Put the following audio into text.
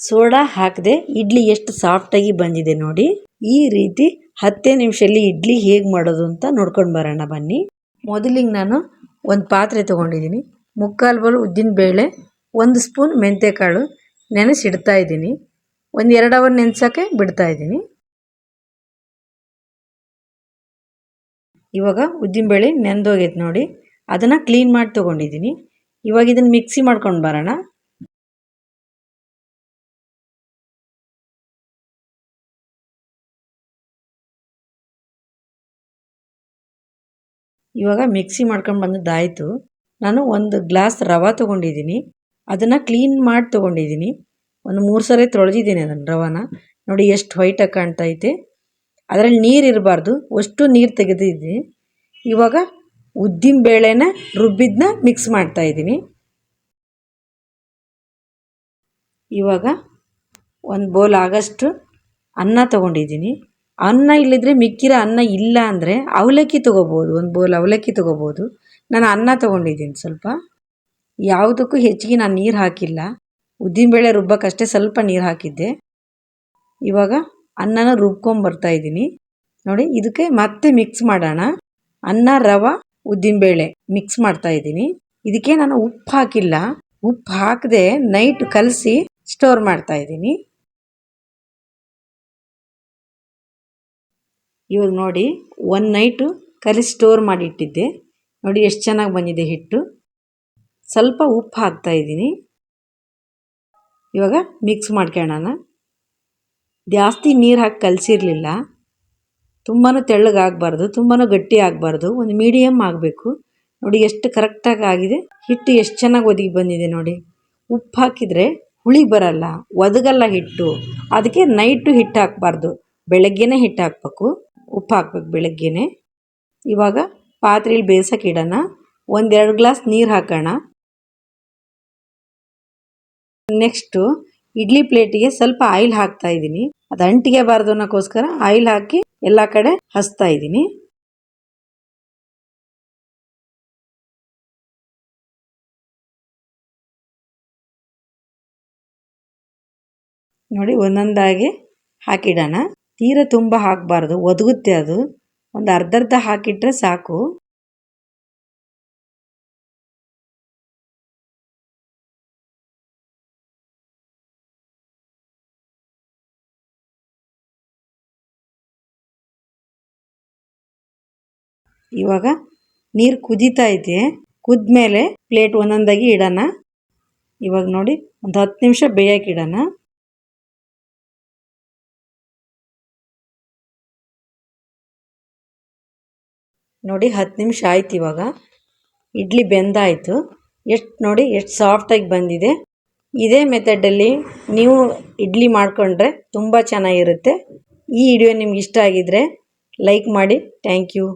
Soda ಹಾಕದೆ ಇಡ್ಲಿ ಎಷ್ಟು ಸಾಫ್ಟಾಗಿ ಬಂದಿದೆ ನೋಡಿ. ಈ ರೀತಿ 10 ನಿಮಿಷದಲ್ಲಿ ಇಡ್ಲಿ ಹೇಗೆ ಮಾಡೋದು ಅಂತ ನೋಡ್ಕೊಂಡು ಬರೋಣ ಬನ್ನಿ. ಮೊದಲಿಗೆ ನಾನು ಒಂದು ಪಾತ್ರೆ ತೊಗೊಂಡಿದ್ದೀನಿ. 3/4 ಬೌಲ್ ಉದ್ದಿನ ಬೇಳೆ, 1 ಸ್ಪೂನ್ ಮೆಂತ್ಯಕಾಳು ನೆನೆಸಿಡ್ತಾ ಇದ್ದೀನಿ. 1-2 ಅವರ್ ನೆನೆಸೋಕ್ಕೆ ಬಿಡ್ತಾ ಇದ್ದೀನಿ. ಇವಾಗ ಉದ್ದಿನಬೇಳೆ ನೆಂದೋಗೈತೆ ನೋಡಿ. ಅದನ್ನು ಕ್ಲೀನ್ ಮಾಡಿ ತೊಗೊಂಡಿದ್ದೀನಿ. ಇವಾಗ ಇದನ್ನು ಮಿಕ್ಸಿ ಮಾಡ್ಕೊಂಡು ಬರೋಣ. ಇವಾಗ ಮಿಕ್ಸಿ ಮಾಡ್ಕೊಂಡು ಬಂದದ್ದಾಯಿತು. ನಾನು 1 ಗ್ಲಾಸ್ ರವೆ ತೊಗೊಂಡಿದ್ದೀನಿ. ಅದನ್ನು ಕ್ಲೀನ್ ಮಾಡಿ ತೊಗೊಂಡಿದ್ದೀನಿ. ಒಂದು 3 ಸರಿ ತೊಳೆದಿದ್ದೀನಿ ಅದನ್ನು ರವಾನ. ನೋಡಿ ಎಷ್ಟು ವೈಟಾಗಿ ಕಾಣ್ತೈತೆ. ಅದರಲ್ಲಿ ನೀರು ಇರಬಾರ್ದು, ಅಷ್ಟು ನೀರು ತೆಗೆದಿದ್ದೀನಿ. ಇವಾಗ ಉದ್ದಿನ ಬೇಳೆನ ರುಬ್ಬಿದ್ದನ್ನ ಮಿಕ್ಸ್ ಮಾಡ್ತಾಯಿದ್ದೀನಿ. ಇವಾಗ 1 ಬೌಲ್ ಆಗೋಷ್ಟು ಅನ್ನ ತೊಗೊಂಡಿದ್ದೀನಿ. ಅನ್ನ ಇಲ್ಲಿದ್ರೆ ಮಿಕ್ಕಿರೋ ಅನ್ನ ಇಲ್ಲ ಅಂದರೆ ಅವಲಕ್ಕಿ ತೊಗೋಬೋದು. 1 ಬೌಲ್ ಅವಲಕ್ಕಿ ತೊಗೋಬೋದು. ನಾನು ಅನ್ನ ತೊಗೊಂಡಿದ್ದೀನಿ ಸ್ವಲ್ಪ. ಯಾವುದಕ್ಕೂ ಹೆಚ್ಚಿಗೆ ನಾನು ನೀರು ಹಾಕಿಲ್ಲ. ಉದ್ದಿನಬೇಳೆ ರುಬ್ಬಕ್ಕಷ್ಟೇ ಸ್ವಲ್ಪ ನೀರು ಹಾಕಿದ್ದೆ. ಇವಾಗ ಅನ್ನನ ರುಬ್ಕೊಂಬರ್ತಾಯಿದ್ದೀನಿ ನೋಡಿ. ಇದಕ್ಕೆ ಮತ್ತೆ ಮಿಕ್ಸ್ ಮಾಡೋಣ. ಅನ್ನ, ರವೆ, ಉದ್ದಿನಬೇಳೆ ಮಿಕ್ಸ್ ಮಾಡ್ತಾಯಿದ್ದೀನಿ. ಇದಕ್ಕೆ ನಾನು ಉಪ್ಪು ಹಾಕಿಲ್ಲ. ಉಪ್ಪು ಹಾಕದೆ ನೈಟ್ ಕಲಸಿ ಸ್ಟೋರ್ ಮಾಡ್ತಾಯಿದ್ದೀನಿ. ಇವಾಗ ನೋಡಿ 1 ನೈಟು ಕಲಸಿ ಸ್ಟೋರ್ ಮಾಡಿ ಇಟ್ಟಿದ್ದೆ. ನೋಡಿ ಎಷ್ಟು ಚೆನ್ನಾಗಿ ಬಂದಿದೆ ಹಿಟ್ಟು. ಸ್ವಲ್ಪ ಉಪ್ಪು ಹಾಕ್ತಾಯಿದ್ದೀನಿ. ಇವಾಗ ಮಿಕ್ಸ್ ಮಾಡ್ಕೊಳ್ಳೋಣ. ಜಾಸ್ತಿ ನೀರು ಹಾಕಿ ಕಲಸಿರಲಿಲ್ಲ. ತುಂಬಾ ತೆಳ್ಳಗಾಗಬಾರ್ದು, ತುಂಬಾ ಗಟ್ಟಿ ಆಗಬಾರ್ದು, ಒಂದು ಮೀಡಿಯಮ್ ಆಗಬೇಕು. ನೋಡಿ ಎಷ್ಟು ಕರೆಕ್ಟಾಗಿ ಆಗಿದೆ. ಹಿಟ್ಟು ಎಷ್ಟು ಚೆನ್ನಾಗಿ ಒದಗಿ ಬಂದಿದೆ ನೋಡಿ. ಉಪ್ಪು ಹಾಕಿದರೆ ಹುಳಿ ಬರಲ್ಲ, ಒದಗಲ್ಲ ಹಿಟ್ಟು. ಅದಕ್ಕೆ ನೈಟು ಹಿಟ್ಟು ಹಾಕಬಾರ್ದು, ಬೆಳಗ್ಗೆನೇ ಹಿಟ್ಟು ಹಾಕಬೇಕು. ಉಪ್ಪು ಹಾಕ್ಬೇಕು ಬೆಳಗ್ಗೆನೇ. ಇವಾಗ ಪಾತ್ರೆಯಲ್ಲಿ ಬೇಯಿಸೋಕೆ ಇಡೋಣ. 1-2 ಗ್ಲಾಸ್ ನೀರು ಹಾಕೋಣ. ನೆಕ್ಸ್ಟು ಇಡ್ಲಿ ಪ್ಲೇಟಿಗೆ ಸ್ವಲ್ಪ ಆಯಿಲ್ ಹಾಕ್ತಾಯಿದ್ದೀನಿ. ಅದು ಅಂಟಿಗೆ ಬಾರ್ದು ಅನ್ನೋಕ್ಕೋಸ್ಕರ ಆಯಿಲ್ ಹಾಕಿ ಎಲ್ಲ ಕಡೆ ಹಚ್ತಾ ಇದ್ದೀನಿ. ನೋಡಿ ಒಂದೊಂದಾಗಿ ಹಾಕಿಡೋಣ. ತೀರ ತುಂಬ ಹಾಕಬಾರ್ದು, ಒದಗುತ್ತೆ ಅದು. ಒಂದು ಅರ್ಧ ಹಾಕಿಟ್ರೆ ಸಾಕು. ಇವಾಗ ನೀರು ಕುದೀತಾ ಐತೆ. ಕುದ್ಮೇಲೆ ಪ್ಲೇಟ್ ಒಂದೊಂದಾಗಿ ಇಡೋಣ. ಇವಾಗ ನೋಡಿ ಒಂದು 10 ನಿಮಿಷ ಬೇಯಕ್ಕೆ ಇಡೋಣ. ನೋಡಿ 10 ನಿಮಿಷ ಆಯ್ತು. ಇವಾಗ ಇಡ್ಲಿ ಬೆಂದಾಯಿತು. ನೋಡಿ ಎಷ್ಟು ಸಾಫ್ಟಾಗಿ ಬಂದಿದೆ. ಇದೇ ಮೆಥಡಲ್ಲಿ ನೀವು ಇಡ್ಲಿ ಮಾಡಿಕೊಂಡ್ರೆ ತುಂಬ ಚೆನ್ನಾಗಿರುತ್ತೆ. ಈ ವಿಡಿಯೋ ನಿಮ್ಗೆ ಇಷ್ಟ ಆಗಿದ್ರೆ ಲೈಕ್ ಮಾಡಿ. Thank you.